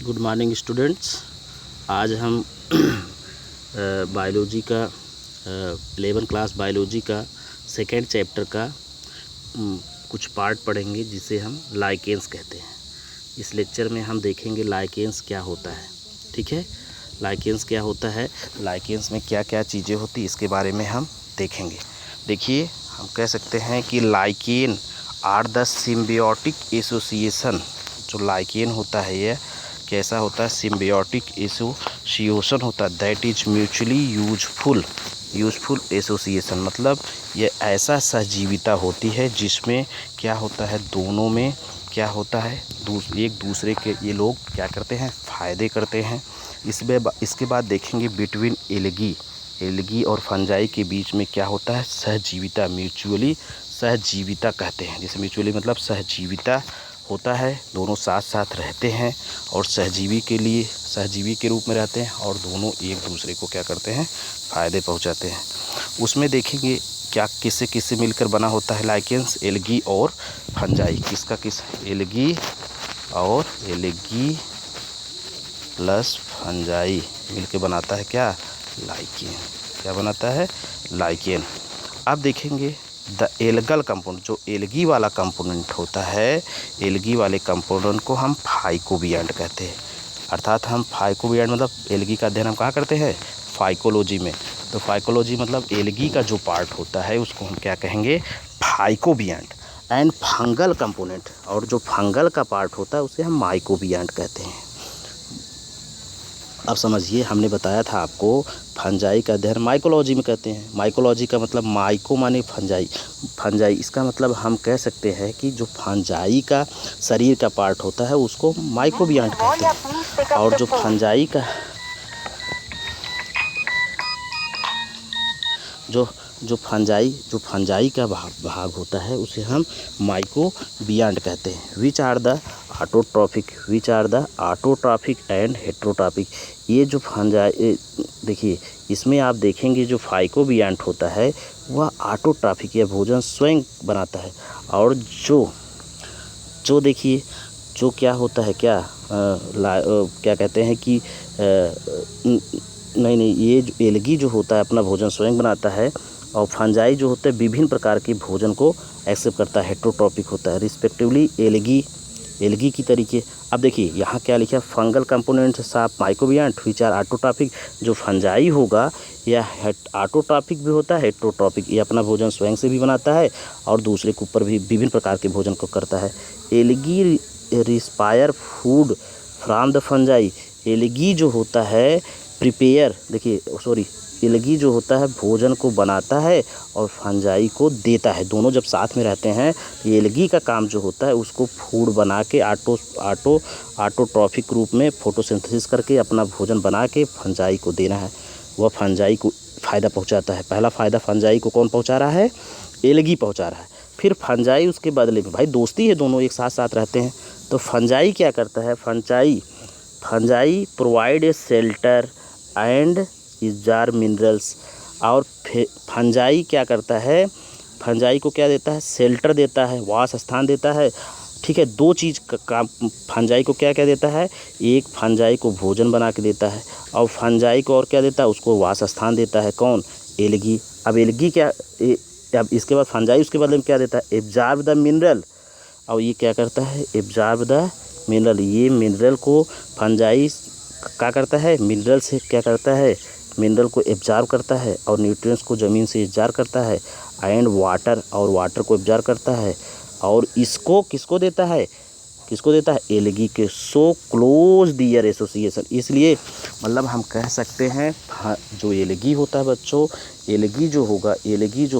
Good morning students. आज हम biology का 11 क्लास बायोलॉजी का सेकेंड चैप्टर का कुछ पार्ट पढ़ेंगे जिसे हम लाइकेंस कहते हैं। इस लेक्चर में हम देखेंगे लाइकेंस क्या होता है। ठीक है, लाइकेंस क्या होता है, लाइकेंस में क्या क्या चीज़ें होती इसके बारे में हम देखेंगे। देखिए, हम कह सकते हैं कि lichen are the symbiotic association. जो लाइकेन होता है यह कैसा होता है, सिम्बियोटिक एसोसिएशन होता है, that is mutually useful association. मतलब ये ऐसा सहजीविता होती है जिसमें क्या होता है, दोनों में क्या होता है, एक दूसरे के ये लोग क्या करते हैं, फ़ायदे करते हैं। इसके बाद देखेंगे बिटवीन एलगी और फंजाई के बीच में क्या होता है, सहजीविता, म्यूचुअली सहजीविता कहते हैं। जैसे म्यूचुअली मतलब सहजीविता होता है, दोनों साथ साथ रहते हैं और सहजीवी के रूप में रहते हैं और दोनों एक दूसरे को क्या करते हैं, फ़ायदे पहुंचाते हैं। उसमें देखेंगे क्या किससे किससे मिलकर बना होता है लाइकेंस, एलगी और फंजाई। किसका किस, एलगी प्लस फंजाई मिलकर बनाता है क्या, लाइकेन। क्या बनाता है, लाइकेन। अब देखेंगे द एल्गल कंपोनेंट, जो एलगी वाला कंपोनेंट होता है, एलगी वाले कंपोनेंट को हम फाइकोबिएंट कहते हैं। अर्थात हम फाइकोबिएंट मतलब एलगी का अध्ययन हम कहाँ करते हैं, फाइकोलॉजी में। तो फाइकोलॉजी मतलब एलगी का जो पार्ट होता है उसको हम क्या कहेंगे, फाइकोबिएंट। एंड फंगल कंपोनेंट, और जो फंगल का पार्ट होता है उसे हम माइकोबिएंट कहते हैं। अब समझिए, हमने बताया था आपको फंजाई का अध्ययन माइकोलॉजी में कहते हैं। माइकोलॉजी का मतलब माइको माने फंजाई, इसका मतलब हम कह सकते हैं कि जो फंजाई का शरीर का पार्ट होता है उसको माइकोबिएंट कहते हैं। और जो फंजाई का भाग होता है उसे हम माइकोबिएंट कहते हैं। Which are the autotrophic and heterotrophic. ये जो फंजाई, देखिए इसमें आप देखेंगे जो फाइकोबिएंट होता है वह ऑटोट्रॉफिक या भोजन स्वयं बनाता है। और जो देखिए जो क्या होता है, क्या कहते हैं कि नहीं, ये जो एलगी जो होता है अपना भोजन स्वयं बनाता है और फंजाई जो होता है विभिन्न प्रकार के भोजन को एक्सेप्ट करता है, हेटेरोट्रॉफिक होता है रिस्पेक्टिवली एलगी की तरीके। अब देखिए यहाँ क्या लिखा है, fungal components of mycobiont which are autotrophic. जो फंजाई होगा यह ऑटोट्रॉफिक भी होता है, हेटेरोट्रॉफिक, ये अपना भोजन स्वयं से भी बनाता है और दूसरे के ऊपर भी विभिन्न प्रकार के भोजन को करता है। Algae respire food from the fungi. Algae जो होता है एलगी जो होता है भोजन को बनाता है और फंजाई को देता है। दोनों जब साथ में रहते हैं तो एलगी का काम जो होता है उसको फूड बना के ऑटोट्रॉफिक रूप में फोटोसिंथेसिस करके अपना भोजन बना के फंजाई को देना है। वह फंजाई को फ़ायदा पहुंचाता है। पहला फ़ायदा फंजाई को कौन पहुंचा रहा है, एलगी पहुंचा रहा है। फिर फंजाई उसके बदले में, भाई दोस्ती है, दोनों एक साथ साथ रहते हैं। तो फंजाई क्या करता है, fungi provide a shelter and jar minerals. और फंजाई क्या करता है, फंजाई को क्या देता है, शेल्टर देता है, वास स्थान देता है। ठीक है, दो चीज़ का काम फंजाई को क्या क्या देता है, एक फंजाई को भोजन बना के देता है और फंजाई को और क्या देता है, उसको वास स्थान देता है। कौन, एलगी। अब एलगी अब इसके बाद फंजाई उसके बदले में क्या देता है, एब्जॉर्ब द मिनरल। और ये क्या करता है, एब्जॉर्ब द मिनरल। ये मिनरल को फंजाई क्या करता है, मिनरल से क्या करता है, मिनरल को एब्जॉर्ब करता है और न्यूट्रिएंट्स को ज़मीन से एब्जॉर्ब करता है। एंड वाटर को एब्जॉर्ब करता है और इसको किसको देता है, एलगी के। सो क्लोज दियर एसोसिएशन। इसलिए मतलब हम कह सकते हैं जो एलगी होता है बच्चों, एलगी जो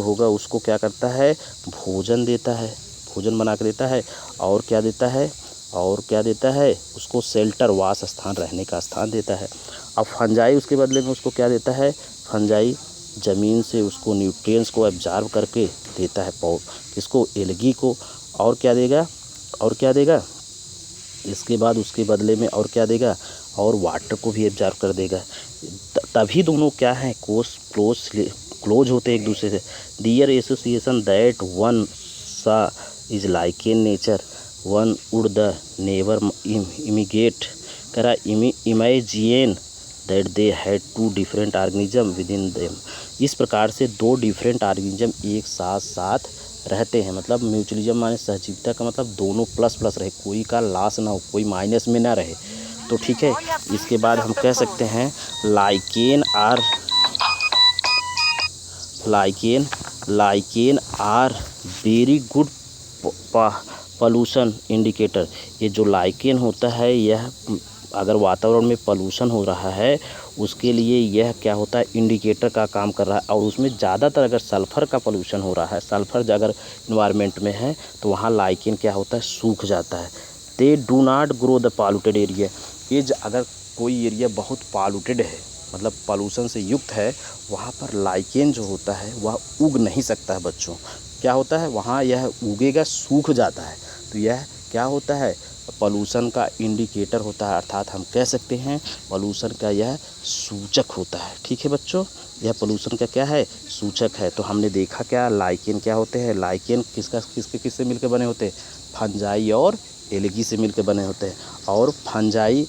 होगा उसको क्या करता है, भोजन देता है, भोजन बना के देता है और क्या देता है, उसको शेल्टर, वास स्थान, रहने का स्थान देता है। अब फंजाई उसके बदले में उसको क्या देता है, फंजाई ज़मीन से उसको न्यूट्रिएंट्स को एब्जॉर्ब करके देता है किसको, एलगी को। और क्या देगा इसके बाद उसके बदले में और क्या देगा, और वाटर को भी एब्जॉर्ब कर देगा। तभी दोनों क्या हैं, क्लोज होते हैं एक दूसरे से। Their association that one saw is like in nature one would the never इमिगेट कह रहा imagine that they had two different organism within them. इस प्रकार से दो डिफरेंट ऑर्गेनिज्म एक साथ साथ रहते हैं। मतलब म्यूचुअलिज्म माने सहजीविता का मतलब दोनों प्लस प्लस रहे, कोई का लॉस ना हो, कोई माइनस में ना रहे। तो ठीक है, इसके बाद हम कह सकते हैं lichen are very good pollution indicator. ये जो लाइकेन होता है, यह अगर वातावरण में पॉल्यूशन हो रहा है उसके लिए यह क्या होता है, इंडिकेटर का काम कर रहा है। और उसमें ज़्यादातर अगर सल्फ़र का पॉल्यूशन हो रहा है, सल्फ़र अगर इन्वायरमेंट में है तो वहाँ लाइकेन क्या होता है, सूख जाता है। They do not grow the polluted area. ये अगर कोई एरिया बहुत पॉल्यूटेड है, मतलब पॉल्यूशन से युक्त है, वहाँ पर लाइकेन जो होता है वह उग नहीं सकता है बच्चों। क्या होता है, वहाँ यह उगेगा, सूख जाता है। तो यह क्या होता है, पॉल्यूशन का इंडिकेटर होता है, अर्थात हम कह सकते हैं पॉल्यूशन का यह सूचक होता है। ठीक है बच्चों, यह पॉल्यूशन का क्या है, सूचक है। तो हमने देखा क्या, लाइकेन क्या होते हैं, लाइकेन किससे मिलकर बने होते हैं, फंजाई और एलगी से मिलकर बने होते हैं। और फंजाई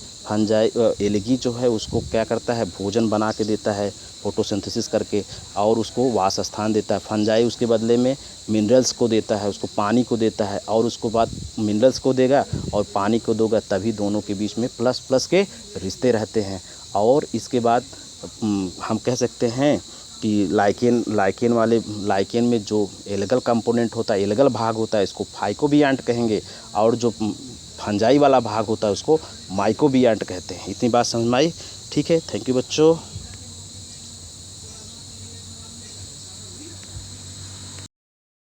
एलगी जो है उसको क्या करता है, भोजन बना के देता है फोटोसिंथेसिस करके, और उसको वास स्थान देता है। फंजाई उसके बदले में मिनरल्स को देता है, उसको पानी को देता है, और उसको बाद मिनरल्स को देगा और पानी को देगा, तभी दोनों के बीच में प्लस प्लस के रिश्ते रहते हैं। और इसके बाद हम कह सकते हैं कि लाइकेन में जो एल्गल कंपोनेंट होता है, एल्गल भाग होता है, इसको फाइकोबियांट कहेंगे। और जो फंजाई वाला भाग होता है उसको माइकोबियांट कहते हैं। इतनी बात समझ में आई। ठीक है, थैंक यू बच्चों।